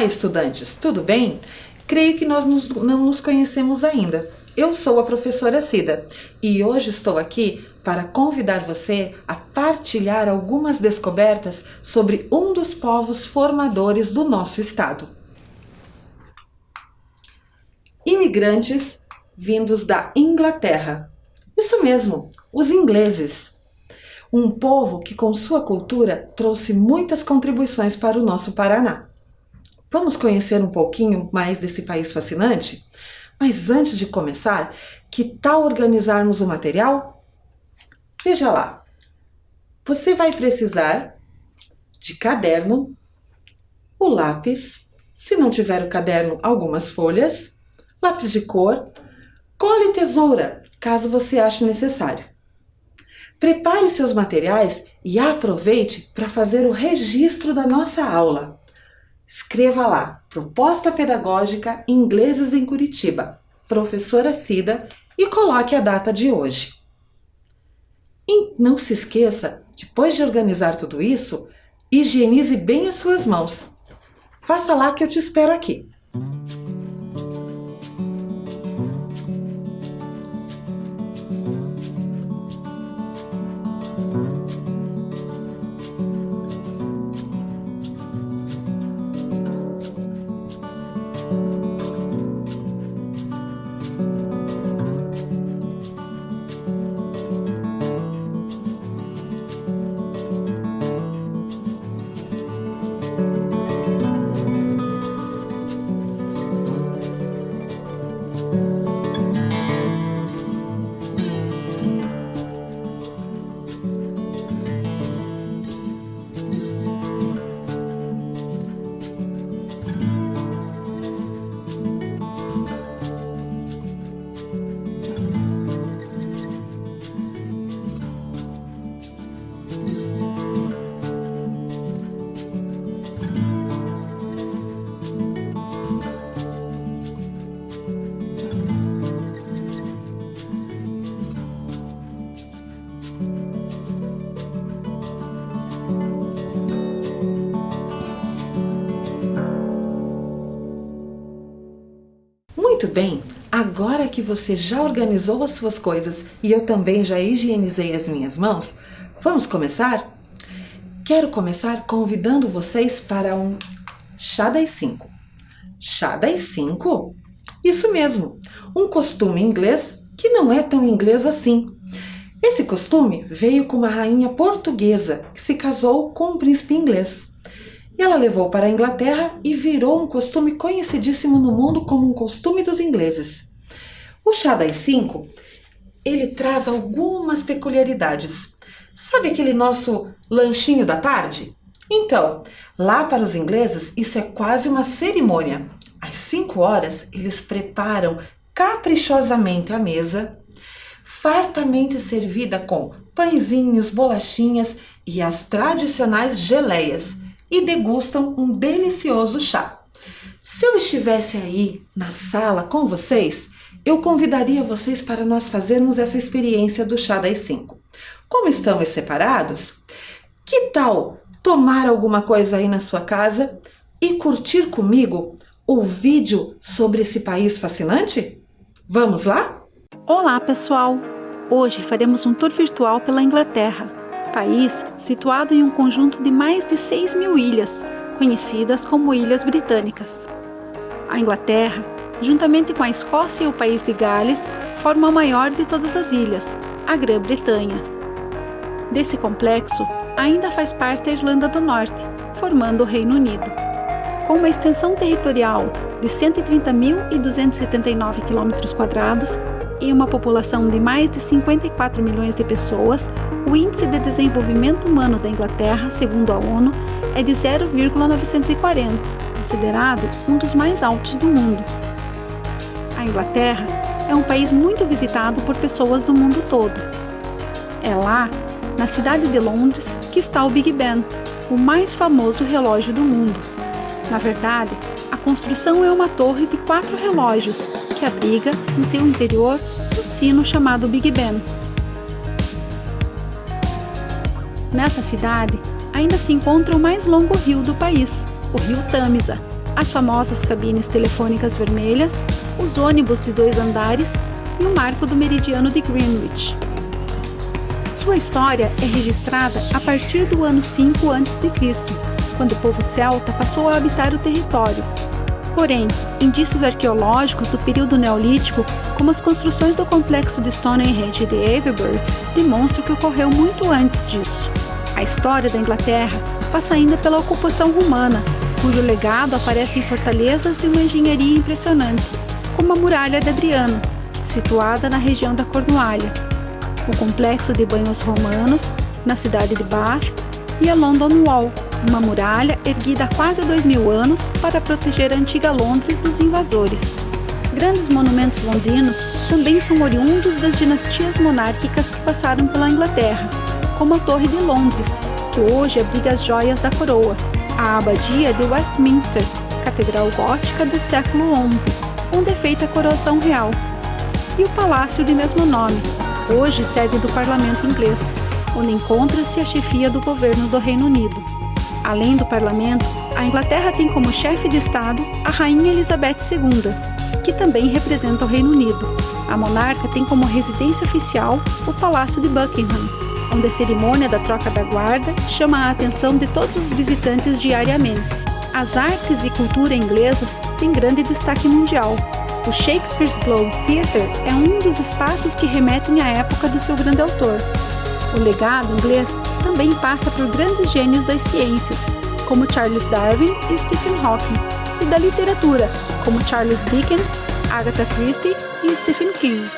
Olá, estudantes, tudo bem? Creio que nós não nos conhecemos ainda. Eu sou a professora Cida e hoje estou aqui para convidar você a partilhar algumas descobertas sobre um dos povos formadores do nosso estado. Imigrantes vindos da Inglaterra. Isso mesmo, os ingleses. Um povo que com sua cultura trouxe muitas contribuições para o nosso Paraná. Vamos conhecer um pouquinho mais desse país fascinante? Mas antes de começar, que tal organizarmos o material? Veja lá, você vai precisar de caderno, o lápis, se não tiver o caderno, algumas folhas, lápis de cor, cola e tesoura, caso você ache necessário. Prepare seus materiais e aproveite para fazer o registro da nossa aula. Escreva lá, Proposta Pedagógica Ingleses em Curitiba, Professora Cida, e coloque a data de hoje. E não se esqueça, depois de organizar tudo isso, higienize bem as suas mãos. Faça lá que eu te espero aqui. Muito bem, agora que você já organizou as suas coisas e eu também já higienizei as minhas mãos, vamos começar? Quero começar convidando vocês para um chá das 5. Chá das 5? Isso mesmo, um costume inglês que não é tão inglês assim. Esse costume veio com uma rainha portuguesa que se casou com um príncipe inglês. Ela levou para a Inglaterra e virou um costume conhecidíssimo no mundo como um costume dos ingleses. O chá das 5, ele traz algumas peculiaridades. Sabe aquele nosso lanchinho da tarde? Então, lá para os ingleses isso é quase uma cerimônia. Às 5 horas, eles preparam caprichosamente a mesa, fartamente servida com pãezinhos, bolachinhas e as tradicionais geleias, e degustam um delicioso chá. Se eu estivesse aí na sala com vocês, eu convidaria vocês para nós fazermos essa experiência do chá das 5. Como estamos separados, que tal tomar alguma coisa aí na sua casa e curtir comigo o vídeo sobre esse país fascinante? Vamos lá? Olá, pessoal! Hoje faremos um tour virtual pela Inglaterra, país situado em um conjunto de mais de 6.000 ilhas, conhecidas como Ilhas Britânicas. A Inglaterra, juntamente com a Escócia e o país de Gales, forma a maior de todas as ilhas, a Grã-Bretanha. Desse complexo, ainda faz parte a Irlanda do Norte, formando o Reino Unido. Com uma extensão territorial de 130.279 km² e uma população de mais de 54 milhões de pessoas, o Índice de Desenvolvimento Humano da Inglaterra, segundo a ONU, é de 0,940, considerado um dos mais altos do mundo. A Inglaterra é um país muito visitado por pessoas do mundo todo. É lá, na cidade de Londres, que está o Big Ben, o mais famoso relógio do mundo. Na verdade, a construção é uma torre de 4 relógios, que abriga em seu interior um sino chamado Big Ben. Nessa cidade, ainda se encontra o mais longo rio do país, o rio Tâmisa, as famosas cabines telefônicas vermelhas, os ônibus de 2 andares e o marco do meridiano de Greenwich. Sua história é registrada a partir do ano 5 a.C., quando o povo celta passou a habitar o território. Porém, indícios arqueológicos do período neolítico, como as construções do complexo de Stonehenge de Avebury, demonstram que ocorreu muito antes disso. A história da Inglaterra passa ainda pela ocupação romana, cujo legado aparece em fortalezas de uma engenharia impressionante, como a Muralha de Adriano, situada na região da Cornualha, o complexo de banhos romanos, na cidade de Bath, e a London Wall, uma muralha erguida há quase 2000 anos para proteger a antiga Londres dos invasores. Grandes monumentos londinos também são oriundos das dinastias monárquicas que passaram pela Inglaterra, como a Torre de Londres, que hoje abriga as joias da coroa, a Abadia de Westminster, catedral gótica do século XI, onde é feita a coroação real, e o Palácio de mesmo nome, hoje sede do Parlamento inglês, onde encontra-se a chefia do governo do Reino Unido. Além do parlamento, a Inglaterra tem como chefe de Estado a Rainha Elizabeth II, que também representa o Reino Unido. A monarca tem como residência oficial o Palácio de Buckingham, onde a cerimônia da troca da guarda chama a atenção de todos os visitantes diariamente. As artes e cultura inglesas têm grande destaque mundial. O Shakespeare's Globe Theatre é um dos espaços que remetem à época do seu grande autor. O legado inglês também passa por grandes gênios das ciências, como Charles Darwin e Stephen Hawking, e da literatura, como Charles Dickens, Agatha Christie e Stephen King.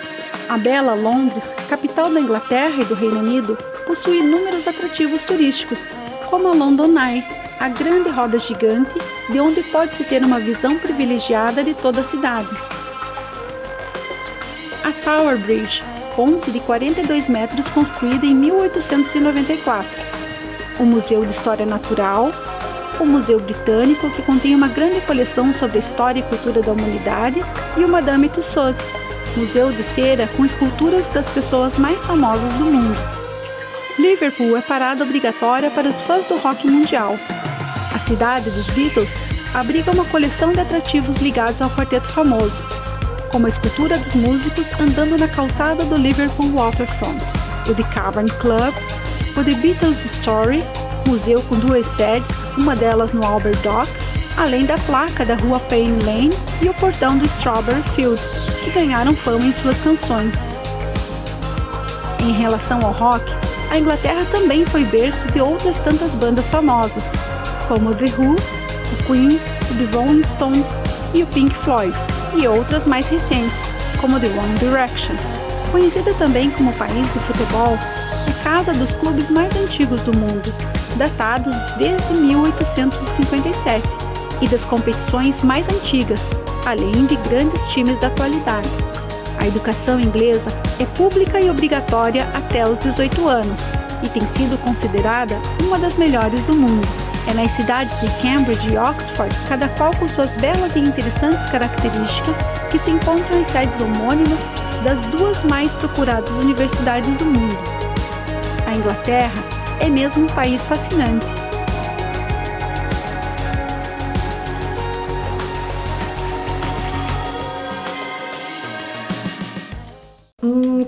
A bela Londres, capital da Inglaterra e do Reino Unido, possui inúmeros atrativos turísticos, como a London Eye, a grande roda gigante, de onde pode-se ter uma visão privilegiada de toda a cidade. A Tower Bridge, ponte de 42 metros construída em 1894. O Museu de História Natural, o Museu Britânico, que contém uma grande coleção sobre a história e cultura da humanidade, e o Madame Tussauds, museu de cera com esculturas das pessoas mais famosas do mundo. Liverpool é parada obrigatória para os fãs do rock mundial. A cidade dos Beatles abriga uma coleção de atrativos ligados ao quarteto famoso, como a escultura dos músicos andando na calçada do Liverpool Waterfront, o The Cavern Club, o The Beatles Story, museu com 2 sedes, uma delas no Albert Dock, além da placa da rua Payne Lane e o portão do Strawberry Field, que ganharam fama em suas canções. Em relação ao rock, a Inglaterra também foi berço de outras tantas bandas famosas, como The Who, o Queen, o The Rolling Stones e o Pink Floyd, e outras mais recentes, como The One Direction. Conhecida também como país do futebol, é casa dos clubes mais antigos do mundo, datados desde 1857, e das competições mais antigas, além de grandes times da atualidade. A educação inglesa é pública e obrigatória até os 18 anos, e tem sido considerada uma das melhores do mundo. É nas cidades de Cambridge e Oxford, cada qual com suas belas e interessantes características, que se encontram as sedes homônimas das 2 mais procuradas universidades do mundo. A Inglaterra é mesmo um país fascinante.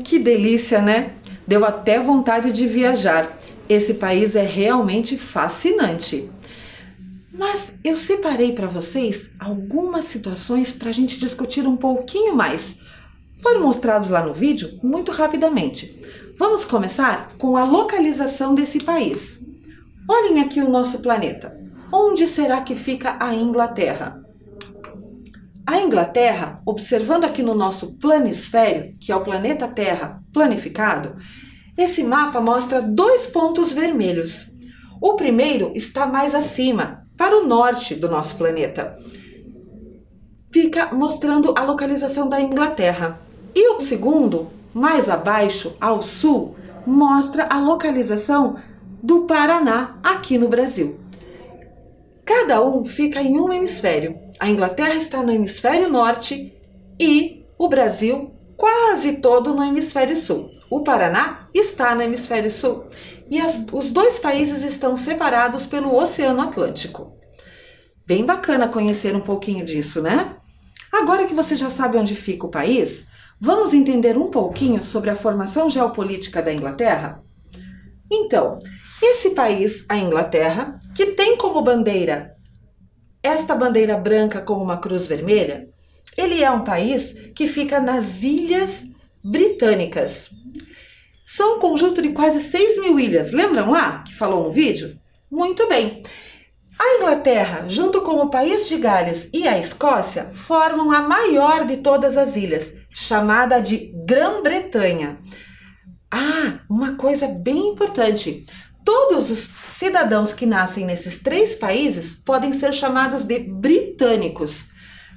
Que delícia, né? Deu até vontade de viajar. Esse país é realmente fascinante. Mas eu separei para vocês algumas situações para a gente discutir um pouquinho mais. Foram mostrados lá no vídeo muito rapidamente. Vamos começar com a localização desse país. Olhem aqui o nosso planeta. Onde será que fica a Inglaterra? A Inglaterra, observando aqui no nosso planisfério, que é o planeta Terra planificado, esse mapa mostra 2 pontos vermelhos. O primeiro está mais acima, para o norte do nosso planeta. Fica mostrando a localização da Inglaterra. E o segundo, mais abaixo, ao sul, mostra a localização do Paraná, aqui no Brasil. Cada um fica em um hemisfério. A Inglaterra está no hemisfério norte e o Brasil quase todo no hemisfério sul. O Paraná está no hemisfério sul e os 2 países estão separados pelo Oceano Atlântico. Bem bacana conhecer um pouquinho disso, né? Agora que você já sabe onde fica o país, vamos entender um pouquinho sobre a formação geopolítica da Inglaterra? Então, esse país, a Inglaterra, que tem como bandeira esta bandeira branca com uma cruz vermelha, ele é um país que fica nas Ilhas Britânicas. São um conjunto de quase 6.000 ilhas. Lembram lá que falou um vídeo? Muito bem. A Inglaterra, junto com o país de Gales e a Escócia, formam a maior de todas as ilhas, chamada de Grã-Bretanha. Ah, uma coisa bem importante. Todos os cidadãos que nascem nesses 3 países podem ser chamados de britânicos,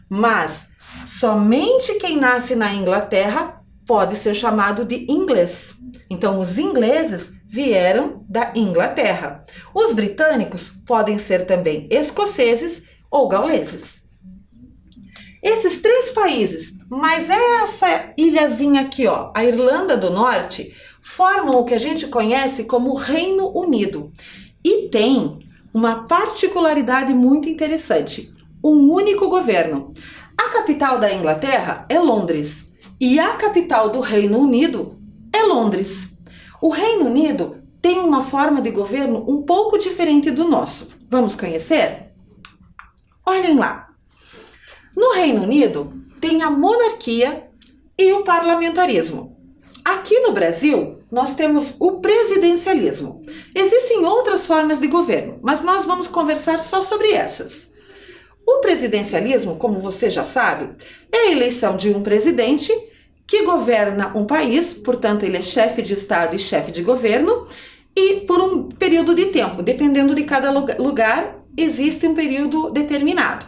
mas somente quem nasce na Inglaterra pode ser chamado de inglês. Então, os ingleses vieram da Inglaterra. Os britânicos podem ser também escoceses ou gauleses. Esses 3 países, mas essa ilhazinha aqui, ó, a Irlanda do Norte, formam o que a gente conhece como Reino Unido. E tem uma particularidade muito interessante: um único governo. A capital da Inglaterra é Londres e a capital do Reino Unido é Londres. O Reino Unido tem uma forma de governo um pouco diferente do nosso. Vamos conhecer? Olhem lá. No Reino Unido tem a monarquia e o parlamentarismo. Aqui no Brasil, nós temos o presidencialismo. Existem outras formas de governo, mas nós vamos conversar só sobre essas. O presidencialismo, como você já sabe, é a eleição de um presidente que governa um país, portanto ele é chefe de Estado e chefe de governo, e por um período de tempo, dependendo de cada lugar, existe um período determinado,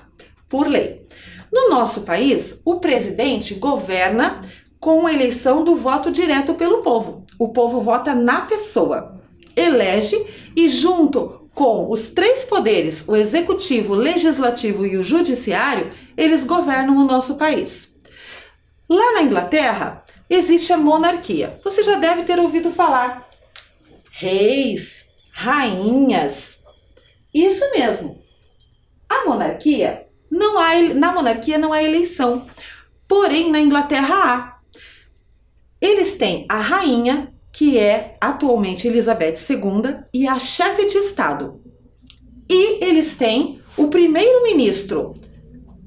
por lei. No nosso país, o presidente governa com a eleição do voto direto pelo povo. O povo vota na pessoa, elege e junto com os 3 poderes, o executivo, o legislativo e o judiciário, eles governam o nosso país. Lá na Inglaterra, existe a monarquia. Você já deve ter ouvido falar. Reis, rainhas. Isso mesmo. A monarquia, na monarquia não há eleição. Porém, na Inglaterra há. Eles têm a rainha, que é atualmente Elizabeth II, e a chefe de Estado. E eles têm o primeiro-ministro,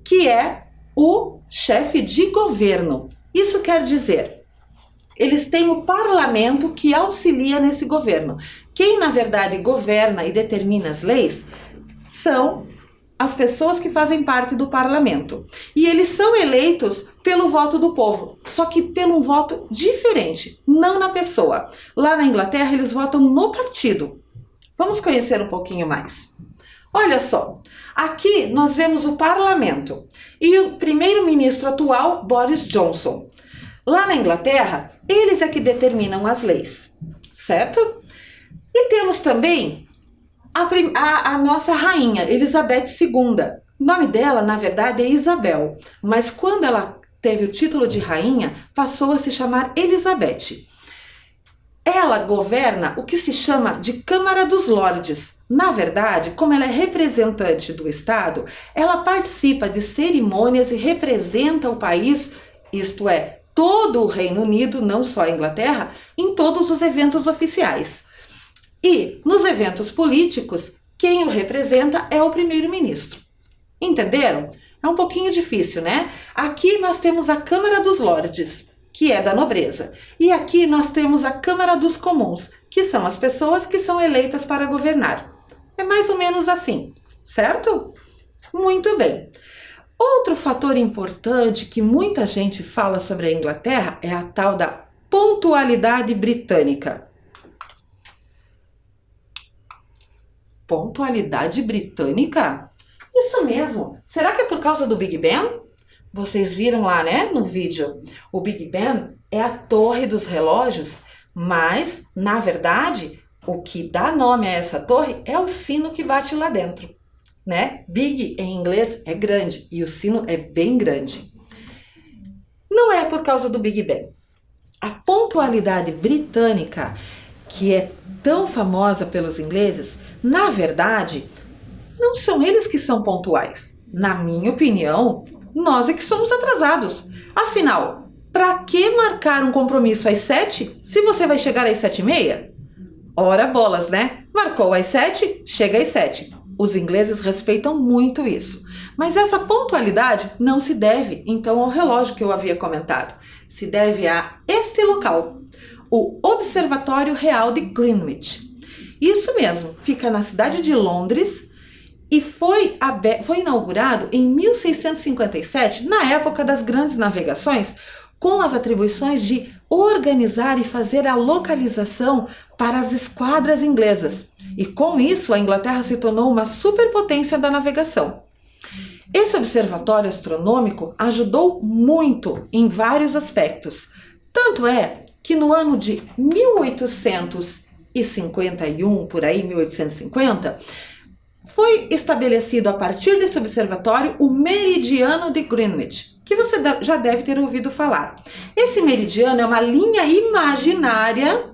que é o chefe de governo. Isso quer dizer, eles têm o parlamento que auxilia nesse governo. Quem, na verdade, governa e determina as leis são as pessoas que fazem parte do parlamento. E eles são eleitos pelo voto do povo, só que pelo voto diferente, não na pessoa. Lá na Inglaterra, eles votam no partido. Vamos conhecer um pouquinho mais. Olha só, aqui nós vemos o parlamento e o primeiro-ministro atual, Boris Johnson. Lá na Inglaterra, eles é que determinam as leis, certo? E temos também a nossa rainha, Elizabeth II. O nome dela, na verdade, é Isabel, mas quando ela teve o título de rainha, passou a se chamar Elizabeth. Ela governa o que se chama de Câmara dos Lordes. Na verdade, como ela é representante do Estado, ela participa de cerimônias e representa o país, isto é, todo o Reino Unido, não só a Inglaterra, em todos os eventos oficiais. E, nos eventos políticos, quem o representa é o primeiro-ministro. Entenderam? É um pouquinho difícil, né? Aqui nós temos a Câmara dos Lordes, que é da nobreza. E aqui nós temos a Câmara dos Comuns, que são as pessoas que são eleitas para governar. É mais ou menos assim, certo? Muito bem. Outro fator importante que muita gente fala sobre a Inglaterra é a tal da pontualidade britânica. Pontualidade britânica? Isso mesmo. Será que é por causa do Big Ben? Vocês viram lá, né, no vídeo. O Big Ben é a torre dos relógios, mas, na verdade, o que dá nome a essa torre é o sino que bate lá dentro, né? Big em inglês é grande e o sino é bem grande. Não é por causa do Big Ben. A pontualidade britânica, que é tão famosa pelos ingleses, na verdade, Não são eles que são pontuais. Na minha opinião, nós é que somos atrasados. Afinal, para que marcar um compromisso às 7 se você vai chegar às 7h30? Ora bolas, né? Marcou às 7, chega às 7. Os ingleses respeitam muito isso. Mas essa pontualidade não se deve, então, ao relógio que eu havia comentado. Se deve a este local, o Observatório Real de Greenwich. Isso mesmo, fica na cidade de Londres e foi inaugurado em 1657, na época das grandes navegações, com as atribuições de organizar e fazer a localização para as esquadras inglesas. E com isso, a Inglaterra se tornou uma superpotência da navegação. Esse observatório astronômico ajudou muito em vários aspectos. Tanto é que no ano de 1851, por aí, 1850, foi estabelecido a partir desse observatório o meridiano de Greenwich, que você já deve ter ouvido falar. Esse meridiano é uma linha imaginária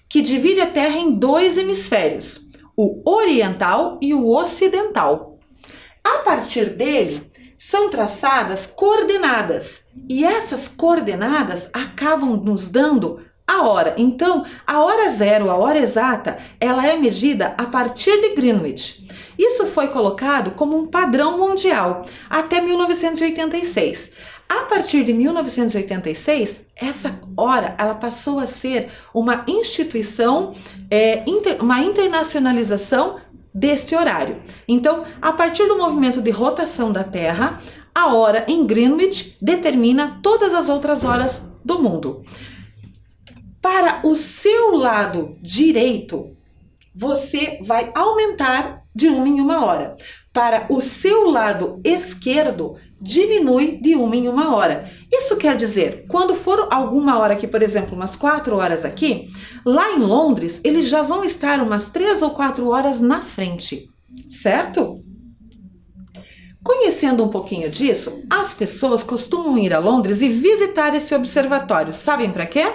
que divide a Terra em dois hemisférios, o oriental e o ocidental. A partir dele, são traçadas coordenadas, e essas coordenadas acabam nos dando a hora. Então, a hora zero, a hora exata, ela é medida a partir de Greenwich. Isso foi colocado como um padrão mundial até 1986. A partir de 1986, essa hora ela passou a ser uma instituição, uma internacionalização deste horário. Então, a partir do movimento de rotação da Terra, a hora em Greenwich determina todas as outras horas do mundo. Para o seu lado direito, você vai aumentar de 1 em 1 hora. Para o seu lado esquerdo, diminui de 1 em 1 hora. Isso quer dizer, quando for alguma hora aqui, por exemplo, umas 4 horas aqui, lá em Londres, eles já vão estar umas 3 ou 4 horas na frente, certo? Conhecendo um pouquinho disso, as pessoas costumam ir a Londres e visitar esse observatório. Sabem para quê?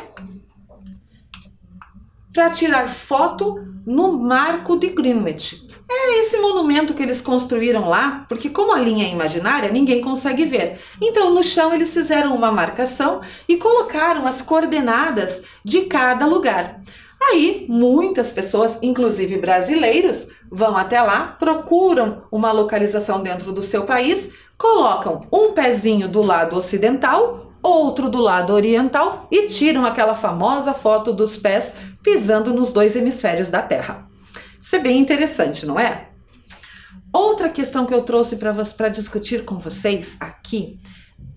Para tirar foto no Marco de Greenwich. É esse monumento que eles construíram lá, porque como a linha é imaginária, ninguém consegue ver. Então, no chão, eles fizeram uma marcação e colocaram as coordenadas de cada lugar. Aí, muitas pessoas, inclusive brasileiros, vão até lá, procuram uma localização dentro do seu país, colocam um pezinho do lado ocidental, outro do lado oriental e tiram aquela famosa foto dos pés pisando nos dois hemisférios da Terra. Isso é bem interessante, não é? Outra questão que eu trouxe para discutir com vocês aqui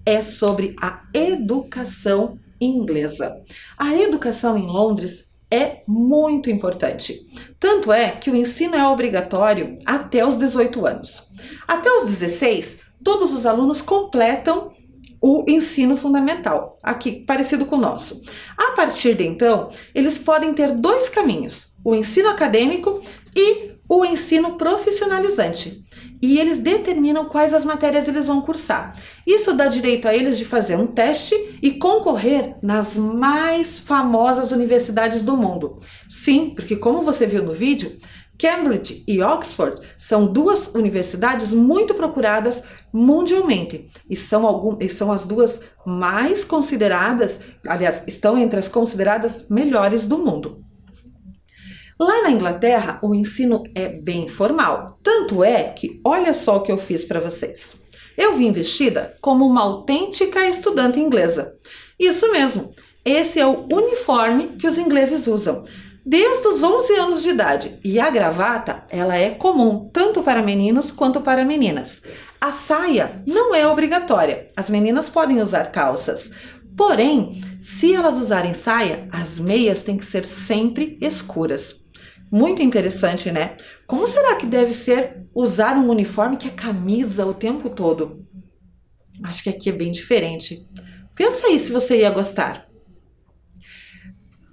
é sobre a educação inglesa. A educação em Londres é muito importante. Tanto é que o ensino é obrigatório até os 18 anos. Até os 16, todos os alunos completam o ensino fundamental, aqui parecido com o nosso. A partir de então, eles podem ter dois caminhos, o ensino acadêmico e o ensino profissionalizante. E eles determinam quais as matérias eles vão cursar. Isso dá direito a eles de fazer um teste e concorrer nas mais famosas universidades do mundo. Sim, porque como você viu no vídeo, Cambridge e Oxford são duas universidades muito procuradas mundialmente e são as duas mais consideradas, aliás, estão entre as consideradas melhores do mundo. Lá na Inglaterra, o ensino é bem formal, tanto é que olha só o que eu fiz para vocês. Eu vim vestida como uma autêntica estudante inglesa. Isso mesmo, esse é o uniforme que os ingleses usam desde os 11 anos de idade, e a gravata, ela é comum tanto para meninos quanto para meninas. A saia não é obrigatória, as meninas podem usar calças, porém, se elas usarem saia, as meias têm que ser sempre escuras. Muito interessante, né? Como será que deve ser usar um uniforme que é camisa o tempo todo? Acho que aqui é bem diferente. Pensa aí se você ia gostar.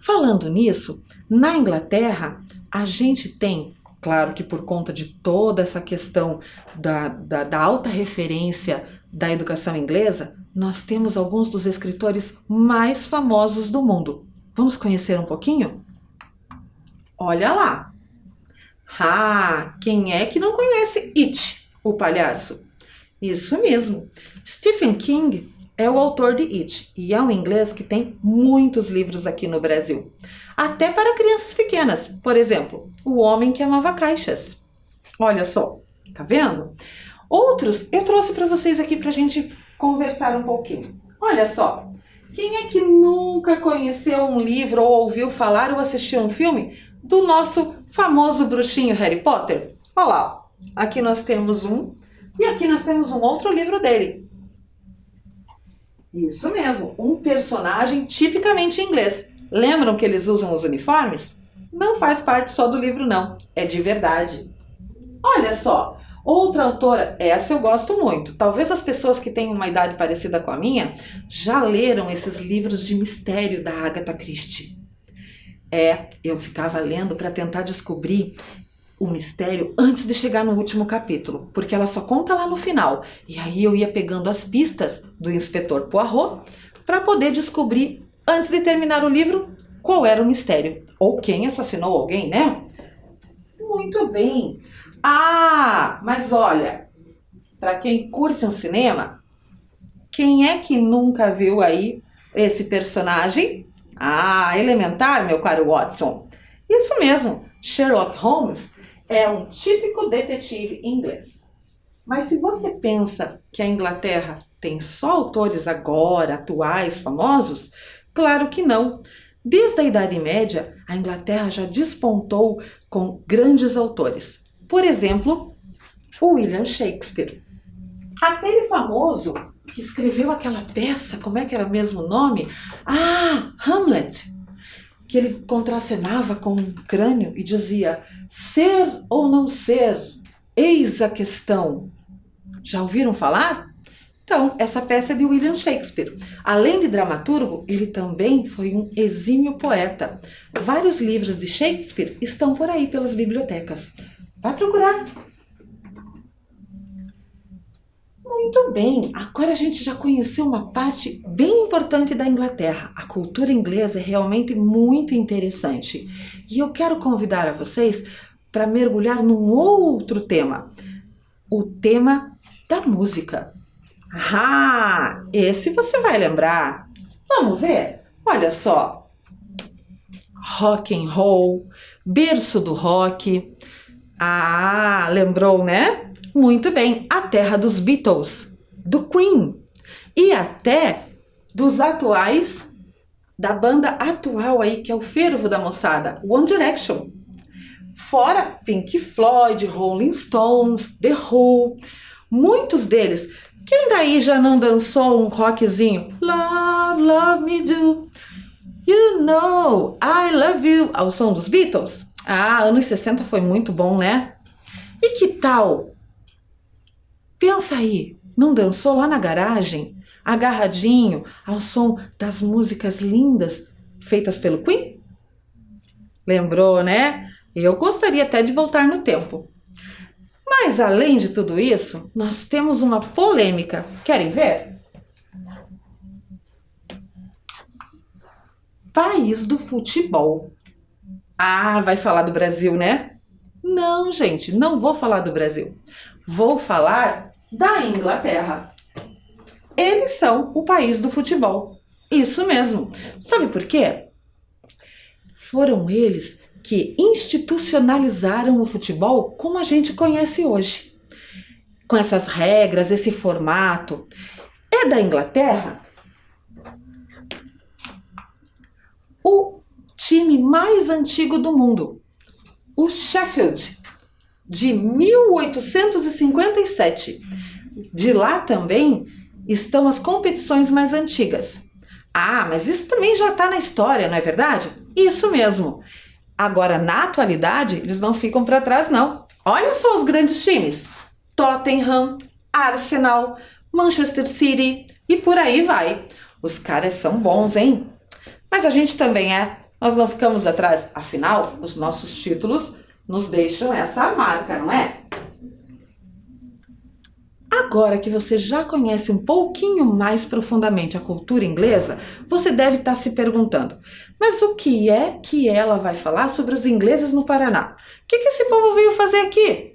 Falando nisso, na Inglaterra, a gente tem, claro que por conta de toda essa questão da alta referência da educação inglesa, nós temos alguns dos escritores mais famosos do mundo. Vamos conhecer um pouquinho? Olha lá! Ah, quem é que não conhece It, o palhaço? Isso mesmo. Stephen King é o autor de It e é um inglês que tem muitos livros aqui no Brasil. Até para crianças pequenas. Por exemplo, O Homem que Amava Caixas. Olha só, tá vendo? Outros eu trouxe para vocês aqui para a gente conversar um pouquinho. Olha só, quem é que nunca conheceu um livro ou ouviu falar ou assistiu um filme do nosso famoso bruxinho Harry Potter? Olha lá, aqui nós temos um e aqui nós temos um outro livro dele. Isso mesmo, um personagem tipicamente inglês. Lembram que eles usam os uniformes? Não faz parte só do livro não, é de verdade. Olha só, outra autora, essa eu gosto muito. Talvez as pessoas que têm uma idade parecida com a minha já leram esses livros de mistério da Agatha Christie. Eu ficava lendo para tentar descobrir o mistério antes de chegar no último capítulo, porque ela só conta lá no final. E aí eu ia pegando as pistas do Inspetor Poirot para poder descobrir, antes de terminar o livro, qual era o mistério. Ou quem assassinou alguém, né? Muito bem. Ah, mas olha, para quem curte um cinema, quem é que nunca viu aí esse personagem? Ah, Elementar, meu caro Watson. Isso mesmo, Sherlock Holmes é um típico detetive inglês. Mas se você pensa que a Inglaterra tem só autores agora, atuais, famosos, claro que não. Desde a Idade Média, a Inglaterra já despontou com grandes autores. Por exemplo, o William Shakespeare. Aquele famoso que escreveu aquela peça, como é que era mesmo o nome? Ah, Hamlet. Que ele contracenava com um crânio e dizia: ser ou não ser, eis a questão. Já ouviram falar? Então, essa peça é de William Shakespeare. Além de dramaturgo, ele também foi um exímio poeta. Vários livros de Shakespeare estão por aí pelas bibliotecas. Vai procurar. Muito bem, agora a gente já conheceu uma parte bem importante da Inglaterra. A cultura inglesa é realmente muito interessante. E eu quero convidar a vocês para mergulhar num outro tema. O tema da música. Ah, esse você vai lembrar. Vamos ver? Olha só. Rock and roll, berço do rock. Ah, lembrou, né? Muito bem, a terra dos Beatles, do Queen e até dos atuais, da banda atual aí, que é o fervo da moçada, One Direction. Fora Pink Floyd, Rolling Stones, The Who, muitos deles. Quem daí já não dançou um rockzinho? Love, love me do, you know, I love you, ao som dos Beatles? Ah, anos 60 foi muito bom, né? E que tal? Pensa aí, não dançou lá na garagem, agarradinho ao som das músicas lindas feitas pelo Queen? Lembrou, né? Eu gostaria até de voltar no tempo. Mas além de tudo isso, nós temos uma polêmica. Querem ver? País do futebol. Ah, vai falar do Brasil, né? Não, gente, não vou falar do Brasil. Vou falar da Inglaterra. Eles são o país do futebol. Isso mesmo. Sabe por quê? Foram eles que institucionalizaram o futebol como a gente conhece hoje. Com essas regras, esse formato. É da Inglaterra o time mais antigo do mundo, o Sheffield, de 1857. De lá também estão as competições mais antigas. Ah, mas isso também já está na história, não é verdade? Isso mesmo. Agora, na atualidade, eles não ficam para trás, não. Olha só os grandes times. Tottenham, Arsenal, Manchester City e por aí vai. Os caras são bons, hein? Mas a gente também é. Nós não ficamos atrás. Afinal, os nossos títulos nos deixam essa marca, não é? Agora que você já conhece um pouquinho mais profundamente a cultura inglesa, você deve estar se perguntando, mas o que é que ela vai falar sobre os ingleses no Paraná? O que esse povo veio fazer aqui?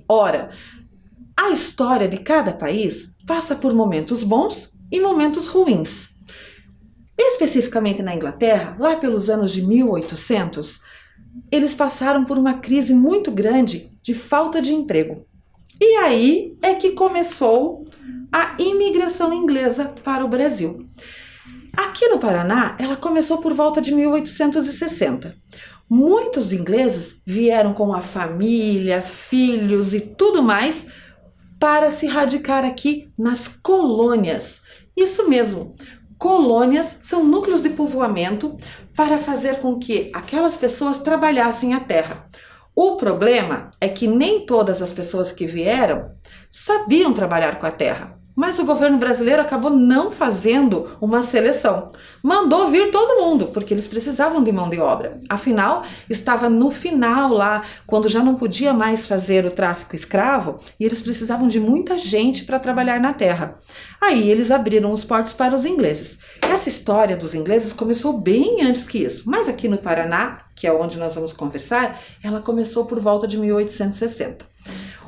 Ora, a história de cada país passa por momentos bons e momentos ruins. Especificamente na Inglaterra, lá pelos anos de 1800, eles passaram por uma crise muito grande de falta de emprego. E aí é que começou a imigração inglesa para o Brasil. Aqui no Paraná, ela começou por volta de 1860. Muitos ingleses vieram com a família, filhos e tudo mais para se radicar aqui nas colônias. Isso mesmo, colônias são núcleos de povoamento para fazer com que aquelas pessoas trabalhassem a terra. O problema é que nem todas as pessoas que vieram sabiam trabalhar com a terra, mas o governo brasileiro acabou não fazendo uma seleção. Mandou vir todo mundo, porque eles precisavam de mão de obra. Afinal, estava no final lá, quando já não podia mais fazer o tráfico escravo, e eles precisavam de muita gente para trabalhar na terra. Aí eles abriram os portos para os ingleses. Essa história dos ingleses começou bem antes que isso, mas aqui no Paraná, que é onde nós vamos conversar, ela começou por volta de 1860.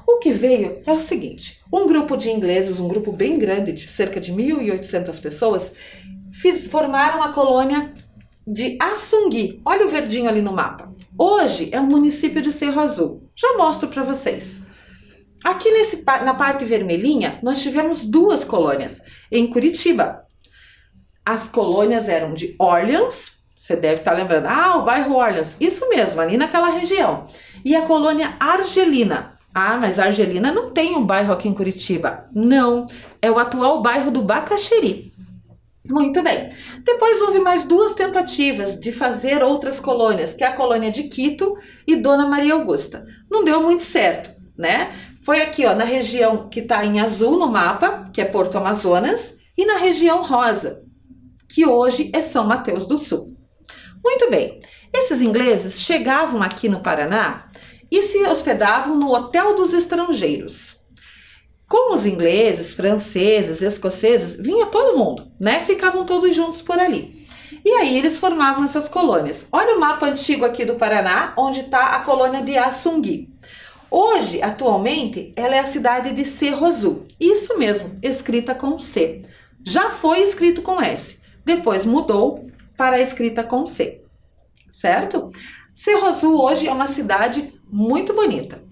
O que veio é o seguinte, um grupo de ingleses, um grupo bem grande, de cerca de 1.800 pessoas, formaram a colônia de Assungui. Olha o verdinho ali no mapa. Hoje é o município de Cerro Azul. Já mostro para vocês. Aqui na parte vermelhinha, nós tivemos duas colônias, em Curitiba. As colônias eram de Orleans, você deve estar lembrando, o bairro Orleans, isso mesmo, ali naquela região. E a colônia Argelina. Mas a Argelina não tem um bairro aqui em Curitiba. Não, é o atual bairro do Bacaxeri. Muito bem. Depois houve mais duas tentativas de fazer outras colônias, que é a colônia de Quito e Dona Maria Augusta. Não deu muito certo, né? Foi aqui, ó, na região que está em azul no mapa, que é Porto Amazonas, e na região rosa, que hoje é São Mateus do Sul. Muito bem. Esses ingleses chegavam aqui no Paraná e se hospedavam no Hotel dos Estrangeiros. Como os ingleses, franceses, escoceses, vinha todo mundo, né? Ficavam todos juntos por ali. E aí eles formavam essas colônias. Olha o mapa antigo aqui do Paraná, onde está a colônia de Assungui. Hoje, atualmente, ela é a cidade de Cerro Azul. Isso mesmo, escrita com C. Já foi escrito com S. Depois mudou para a escrita com C. Certo? Cerro Azul hoje é uma cidade muito bonita,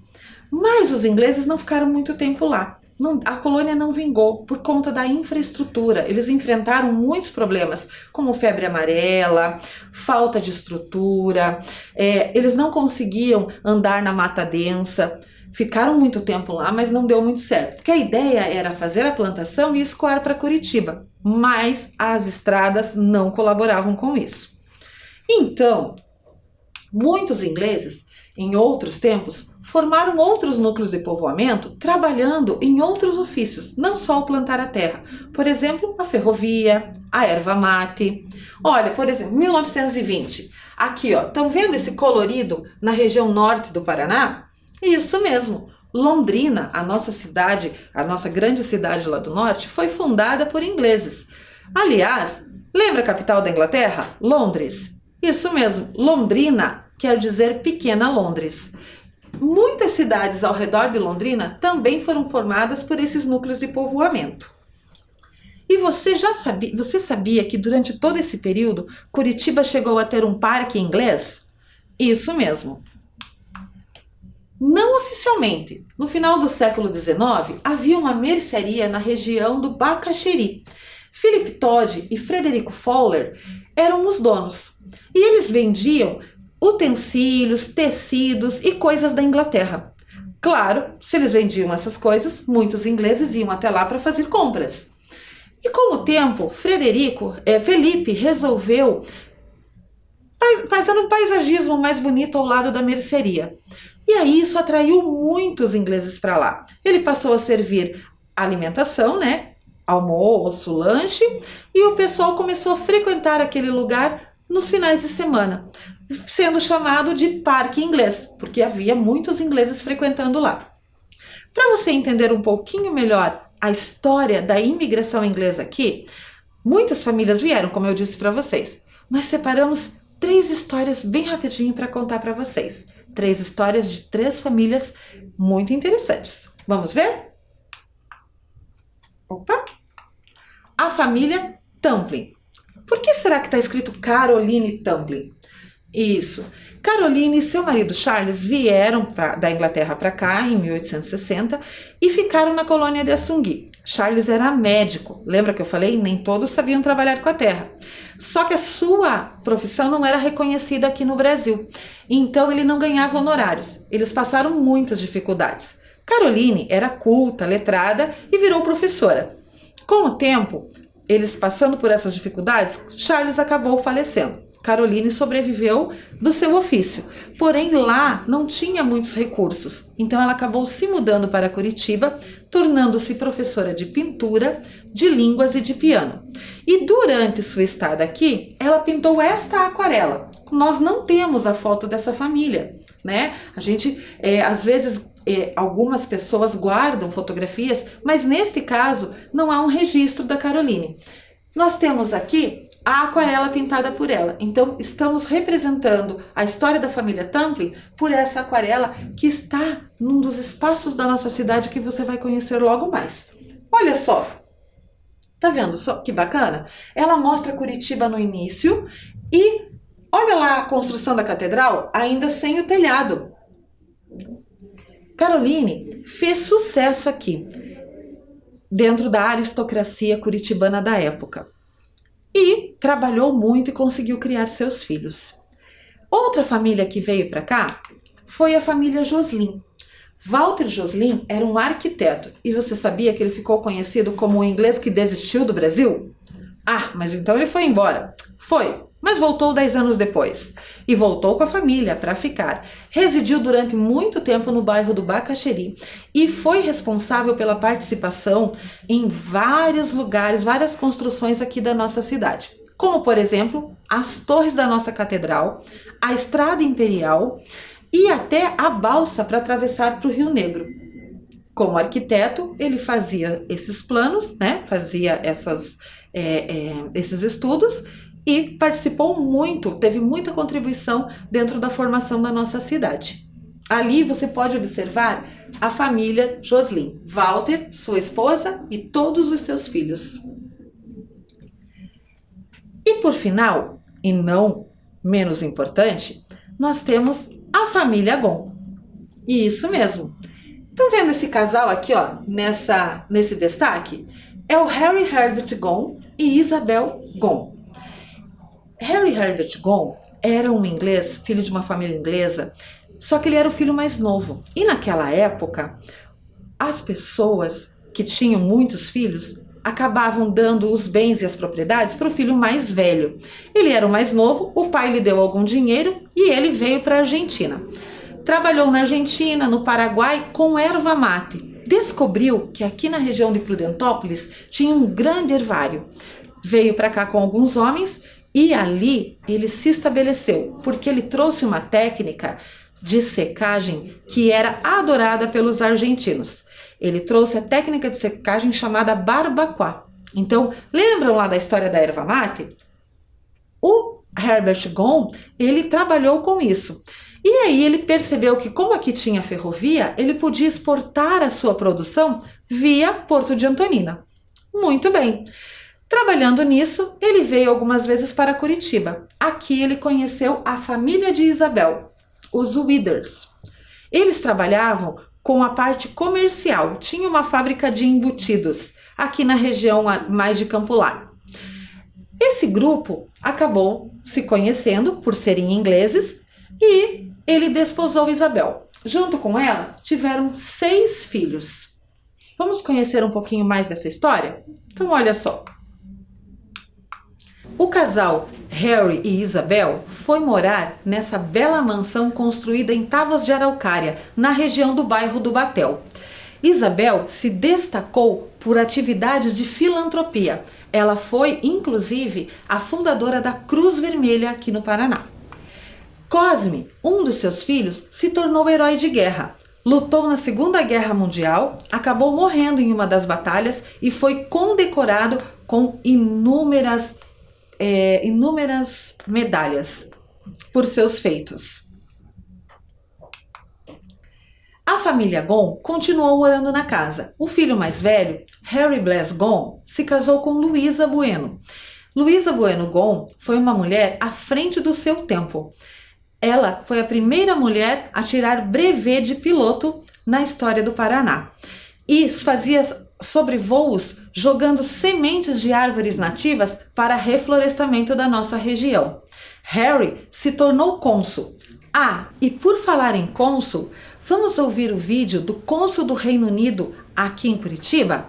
mas os ingleses não ficaram muito tempo lá. A colônia não vingou por conta da infraestrutura. Eles enfrentaram muitos problemas, como febre amarela, falta de estrutura, eles não conseguiam andar na mata densa, ficaram muito tempo lá, mas não deu muito certo, porque a ideia era fazer a plantação e escoar para Curitiba, mas as estradas não colaboravam com isso. Então, muitos ingleses, em outros tempos, formaram outros núcleos de povoamento trabalhando em outros ofícios, não só o plantar a terra. Por exemplo, a ferrovia, a erva mate. Olha, por exemplo, 1920. Aqui, ó, estão vendo esse colorido na região norte do Paraná? Isso mesmo. Londrina, a nossa cidade, a nossa grande cidade lá do norte, foi fundada por ingleses. Aliás, lembra a capital da Inglaterra? Londres. Isso mesmo, Londrina quer dizer Pequena Londres. Muitas cidades ao redor de Londrina também foram formadas por esses núcleos de povoamento. E você sabia que durante todo esse período, Curitiba chegou a ter um parque inglês? Isso mesmo. Não oficialmente. No final do século XIX, havia uma mercearia na região do Bacaxeri. Philip Todd e Frederico Fowler eram os donos. E eles vendiam utensílios, tecidos e coisas da Inglaterra. Claro, se eles vendiam essas coisas, muitos ingleses iam até lá para fazer compras. E com o tempo, Felipe resolveu fazer um paisagismo mais bonito ao lado da mercearia. E aí isso atraiu muitos ingleses para lá. Ele passou a servir alimentação, né? Almoço, lanche, e o pessoal começou a frequentar aquele lugar nos finais de semana, sendo chamado de Parque Inglês, porque havia muitos ingleses frequentando lá. Para você entender um pouquinho melhor a história da imigração inglesa aqui, muitas famílias vieram, como eu disse para vocês. Nós separamos 3 histórias bem rapidinho para contar para vocês. 3 histórias de 3 famílias muito interessantes. Vamos ver? Opa! A família Tamplin. Por que será que está escrito Caroline Tamplin? Isso. Caroline e seu marido Charles vieram da Inglaterra para cá em 1860 e ficaram na colônia de Assungui. Charles era médico. Lembra que eu falei? Nem todos sabiam trabalhar com a terra. Só que a sua profissão não era reconhecida aqui no Brasil. Então ele não ganhava honorários. Eles passaram muitas dificuldades. Caroline era culta, letrada e virou professora. Com o tempo, eles passando por essas dificuldades, Charles acabou falecendo. Caroline sobreviveu do seu ofício, porém lá não tinha muitos recursos, então ela acabou se mudando para Curitiba, tornando-se professora de pintura, de línguas e de piano. E durante sua estada aqui, ela pintou esta aquarela. Nós não temos a foto dessa família, né? A gente, às vezes, algumas pessoas guardam fotografias, mas neste caso não há um registro da Caroline. Nós temos aqui a aquarela pintada por ela. Então, estamos representando a história da família Tamplin por essa aquarela que está num dos espaços da nossa cidade que você vai conhecer logo mais. Olha só, tá vendo só que bacana? Ela mostra Curitiba no início e olha lá a construção da catedral ainda sem o telhado. Caroline fez sucesso aqui, dentro da aristocracia curitibana da época. E trabalhou muito e conseguiu criar seus filhos. Outra família que veio para cá foi a família Joslin. Walter Joslin era um arquiteto. E você sabia que ele ficou conhecido como o inglês que desistiu do Brasil? Ah, mas então ele foi embora. Foi, mas voltou 10 anos depois. E voltou com a família para ficar. Residiu durante muito tempo no bairro do Bacaxeri e foi responsável pela participação em vários lugares, várias construções aqui da nossa cidade. Como, por exemplo, as torres da nossa catedral, a Estrada Imperial e até a balsa para atravessar para o Rio Negro. Como arquiteto, ele fazia esses planos, né? Fazia esses estudos e participou muito, teve muita contribuição dentro da formação da nossa cidade. Ali você pode observar a família Joslin, Walter, sua esposa e todos os seus filhos. E por final, e não menos importante, nós temos a família Gon. E isso mesmo. Estão vendo esse casal aqui, ó, nesse destaque? É o Harry Herbert Gon e Isabel Gon. Harry Herbert Gon era um inglês, filho de uma família inglesa, só que ele era o filho mais novo. E naquela época, as pessoas que tinham muitos filhos acabavam dando os bens e as propriedades para o filho mais velho. Ele era o mais novo, o pai lhe deu algum dinheiro e ele veio para a Argentina. Trabalhou na Argentina, no Paraguai, com erva mate. Descobriu que aqui na região de Prudentópolis tinha um grande hervário. Veio para cá com alguns homens e ali ele se estabeleceu, porque ele trouxe uma técnica de secagem que era adorada pelos argentinos. Ele trouxe a técnica de secagem chamada barbacoa. Então, lembram lá da história da erva mate? O Herbert Gon, ele trabalhou com isso. E aí ele percebeu que como aqui tinha ferrovia, ele podia exportar a sua produção via Porto de Antonina. Muito bem. Trabalhando nisso, ele veio algumas vezes para Curitiba. Aqui ele conheceu a família de Isabel, os Withers. Eles trabalhavam com a parte comercial, tinha uma fábrica de embutidos aqui na região mais de Campo Largo. Esse grupo acabou se conhecendo por serem ingleses e ele desposou Isabel. Junto com ela, tiveram 6 filhos. Vamos conhecer um pouquinho mais dessa história? Então, olha só. O casal Harry e Isabel foi morar nessa bela mansão construída em Távoas de Araucária, na região do bairro do Batel. Isabel se destacou por atividades de filantropia. Ela foi, inclusive, a fundadora da Cruz Vermelha aqui no Paraná. Cosme, um dos seus filhos, se tornou herói de guerra. Lutou na Segunda Guerra Mundial, acabou morrendo em uma das batalhas e foi condecorado com inúmeras medalhas por seus feitos. A família Gon continuou morando na casa. O filho mais velho, Harry Bless Gon, se casou com Luisa Bueno. Luisa Bueno Gon foi uma mulher à frente do seu tempo. Ela foi a primeira mulher a tirar brevet de piloto na história do Paraná e fazia sobrevoos jogando sementes de árvores nativas para reflorestamento da nossa região. Harry se tornou cônsul. E por falar em cônsul, vamos ouvir o vídeo do cônsul do Reino Unido aqui em Curitiba?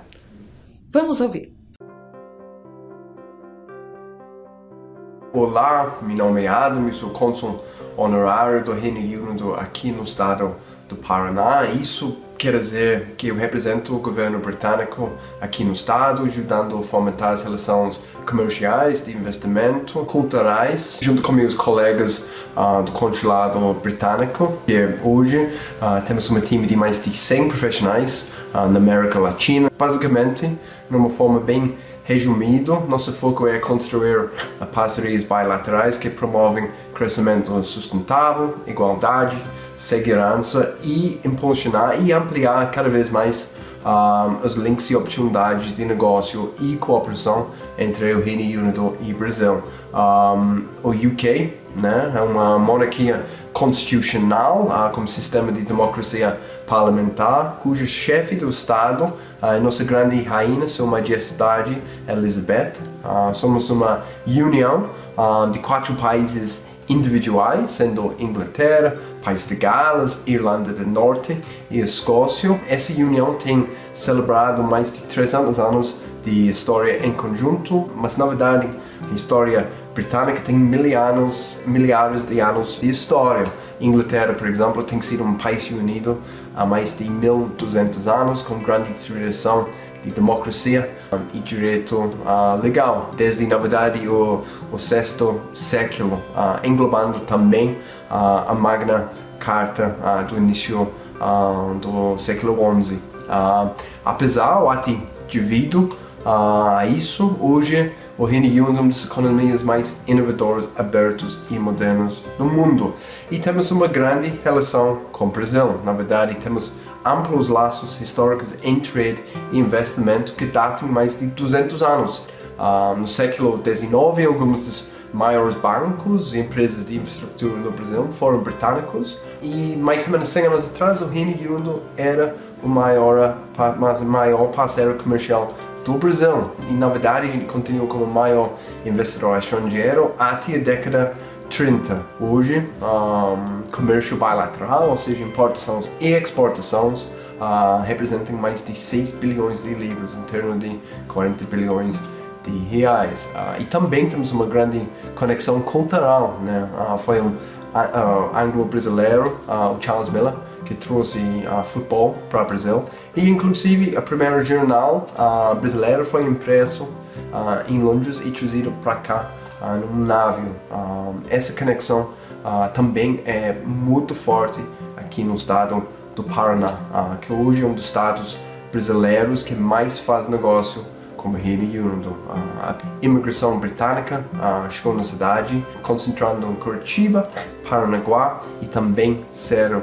Vamos ouvir. Olá, meu nome é Adam, eu sou cônsul honorário do Reino Unido aqui no estado do Paraná. Isso quer dizer que eu represento o governo britânico aqui no estado, ajudando a fomentar as relações comerciais, de investimento, culturais, junto com meus colegas do consulado britânico. E hoje temos um time de mais de 100 profissionais na América Latina. Basicamente, de uma forma bem resumida, nosso foco é construir parcerias bilaterais que promovem crescimento sustentável, igualdade, segurança e impulsionar e ampliar cada vez mais os links e oportunidades de negócio e cooperação entre o Reino Unido e o Brasil. O UK, né, é uma monarquia constitucional com sistema de democracia parlamentar, cujo chefe do Estado é nossa grande rainha, Sua Majestade Elizabeth. Somos uma união de 4 países individuais, sendo Inglaterra, País de Gales, Irlanda do Norte e Escócia. Essa união tem celebrado mais de 300 anos de história em conjunto, mas na verdade a história britânica tem milhares de anos de história. Inglaterra, por exemplo, tem sido um país unido há mais de 1200 anos, com grande tradição de democracia e direito legal, desde, na verdade, o 6º século, englobando também a Magna Carta do início do século XI. Apesar devido a isso, hoje o Reino Unido é uma das economias mais inovadoras, abertas e modernas no mundo. E temos uma grande relação com o Brasil. Na verdade, temos amplos laços históricos em trade e investimento que datam mais de 200 anos. No século XIX, alguns dos maiores bancos e empresas de infraestrutura no Brasil foram britânicos, e mais ou menos 100 anos atrás o Reino Unido era o maior parceiro comercial do Brasil, e na verdade a gente continua como o maior investidor estrangeiro até a década 30. Hoje, comércio bilateral, ou seja, importações e exportações, representam mais de 6 bilhões de libras, em torno de 40 bilhões de reais. E também temos uma grande conexão cultural, né? Foi um anglo-brasileiro, o Charles Miller, que trouxe futebol para o Brasil, e inclusive o primeiro jornal brasileiro foi impresso em Londres e trazido para cá num navio. Essa conexão também é muito forte aqui no estado do Paraná, que hoje é um dos estados brasileiros que mais faz negócio com o Reino Unido. A imigração britânica chegou na cidade, concentrando em Curitiba, Paranaguá e também Cerro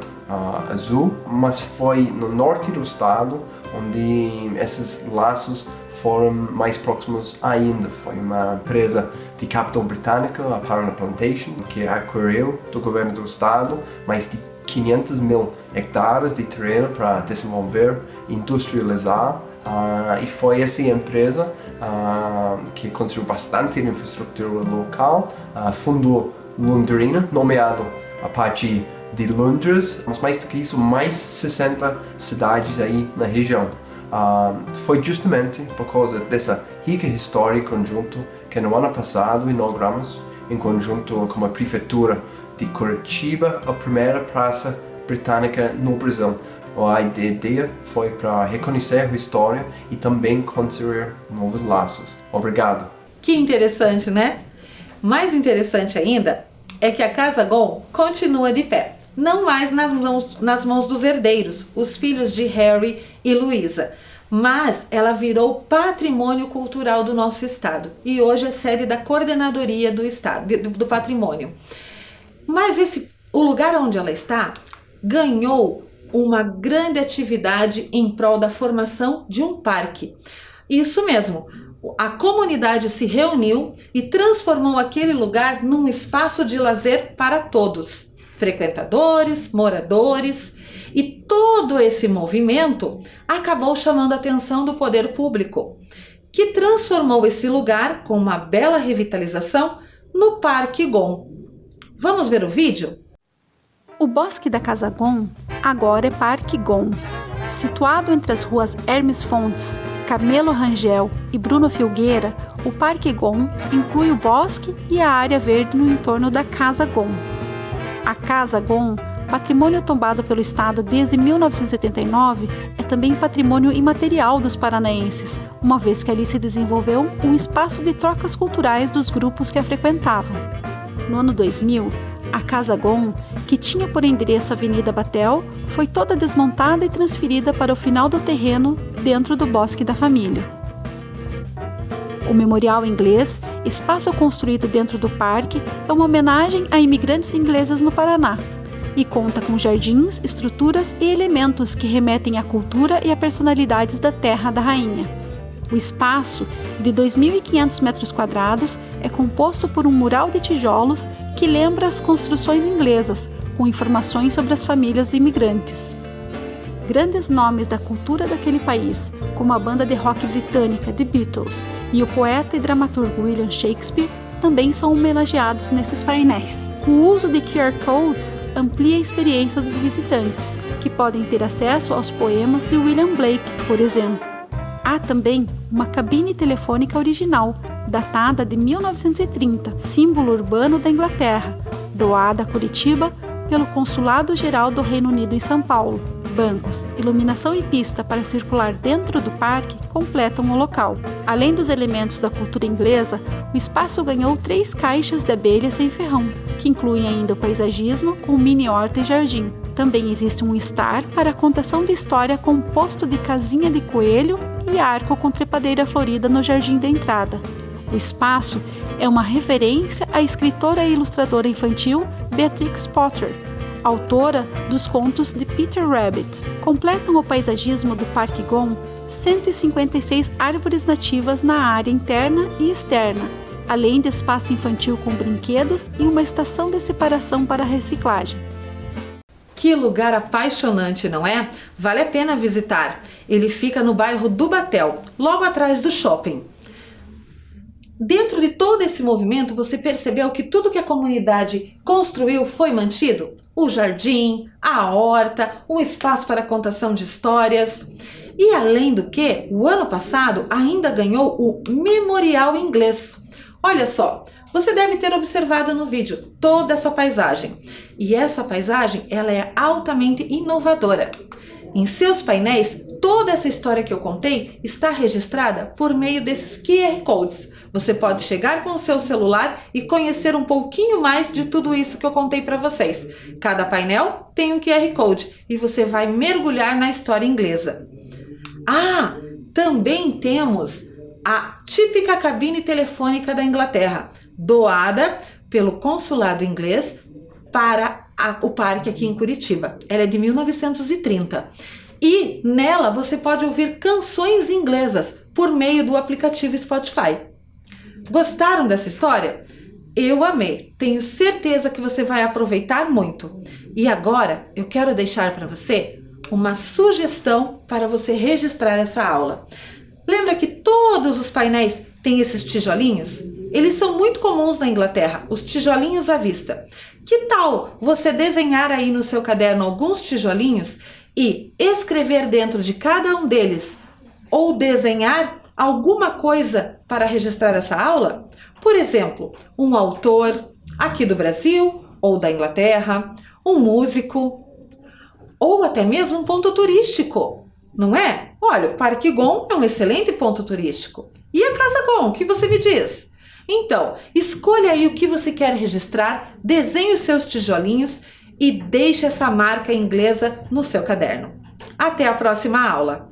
Azul, mas foi no norte do estado onde esses laços foram mais próximos ainda. Foi uma empresa de capital britânica, a Paraná Plantation, que adquiriu do governo do estado mais de 500 mil hectares de terreno para desenvolver, industrializar, e foi essa empresa que construiu bastante infraestrutura local, fundou Londrina, nomeado a partir de Londres, mas mais do que isso, mais 60 cidades aí na região. Foi justamente por causa dessa rica história em conjunto que no ano passado inauguramos, em conjunto com a Prefeitura de Curitiba, a primeira praça britânica no Brasil. A ideia foi para reconhecer a história e também construir novos laços. Obrigado. Que interessante, né? Mais interessante ainda é que a Casa Gon continua de pé. não mais nas mãos dos herdeiros, os filhos de Harry e Luísa, mas ela virou patrimônio cultural do nosso estado e hoje é sede da coordenadoria do estado, do patrimônio. Mas o lugar onde ela está ganhou uma grande atividade em prol da formação de um parque. Isso mesmo, a comunidade se reuniu e transformou aquele lugar num espaço de lazer para todos, frequentadores, moradores, e todo esse movimento acabou chamando a atenção do poder público, que transformou esse lugar, com uma bela revitalização, no Parque Gon. Vamos ver o vídeo? O Bosque da Casa Gon agora é Parque Gon. Situado entre as ruas Hermes Fontes, Carmelo Rangel e Bruno Filgueira, o Parque Gon inclui o bosque e a área verde no entorno da Casa Gon. A Casa Gon, patrimônio tombado pelo Estado desde 1989, é também patrimônio imaterial dos paranaenses, uma vez que ali se desenvolveu um espaço de trocas culturais dos grupos que a frequentavam. No ano 2000, a Casa Gon, que tinha por endereço a Avenida Batel, foi toda desmontada e transferida para o final do terreno dentro do Bosque da Família. O Memorial Inglês, espaço construído dentro do parque, é uma homenagem a imigrantes ingleses no Paraná e conta com jardins, estruturas e elementos que remetem à cultura e a personalidades da Terra da Rainha. O espaço, de 2.500 metros quadrados, é composto por um mural de tijolos que lembra as construções inglesas, com informações sobre as famílias imigrantes. Grandes nomes da cultura daquele país, como a banda de rock britânica The Beatles e o poeta e dramaturgo William Shakespeare, também são homenageados nesses painéis. O uso de QR Codes amplia a experiência dos visitantes, que podem ter acesso aos poemas de William Blake, por exemplo. Há também uma cabine telefônica original, datada de 1930, símbolo urbano da Inglaterra, doada a Curitiba pelo Consulado Geral do Reino Unido em São Paulo. Bancos, iluminação e pista para circular dentro do parque completam o local. Além dos elementos da cultura inglesa, o espaço ganhou 3 caixas de abelha sem ferrão, que incluem ainda o paisagismo com mini horta e jardim. Também existe um estar para a contação de história composto de casinha de coelho e arco com trepadeira florida no jardim da entrada. O espaço é uma referência à escritora e ilustradora infantil Beatrix Potter, autora dos contos de Peter Rabbit. Completam o paisagismo do Parque Gon 156 árvores nativas na área interna e externa, além de espaço infantil com brinquedos e uma estação de separação para reciclagem. Que lugar apaixonante, não é? Vale a pena visitar. Ele fica no bairro do Batel, logo atrás do shopping. Dentro de todo esse movimento, você percebeu que tudo que a comunidade construiu foi mantido? O jardim, a horta, o espaço para contação de histórias. E além do que, o ano passado ainda ganhou o Memorial Inglês. Olha só, você deve ter observado no vídeo toda essa paisagem. E essa paisagem, ela é altamente inovadora. Em seus painéis, toda essa história que eu contei está registrada por meio desses QR Codes. Você pode chegar com o seu celular e conhecer um pouquinho mais de tudo isso que eu contei para vocês. Cada painel tem um QR Code e você vai mergulhar na história inglesa. Ah, também temos a típica cabine telefônica da Inglaterra, doada pelo consulado inglês para o parque aqui em Curitiba. Ela é de 1930 e nela você pode ouvir canções inglesas por meio do aplicativo Spotify. Gostaram dessa história? Eu amei, tenho certeza que você vai aproveitar muito. E agora eu quero deixar para você uma sugestão para você registrar essa aula. Lembra que todos os painéis têm esses tijolinhos? Eles são muito comuns na Inglaterra, os tijolinhos à vista. Que tal você desenhar aí no seu caderno alguns tijolinhos e escrever dentro de cada um deles ou desenhar alguma coisa para registrar essa aula? Por exemplo, um autor aqui do Brasil ou da Inglaterra, um músico ou até mesmo um ponto turístico, não é? Olha, o Parque Gon é um excelente ponto turístico. E a Casa Gon, o que você me diz? Então, escolha aí o que você quer registrar, desenhe os seus tijolinhos e deixe essa marca inglesa no seu caderno. Até a próxima aula!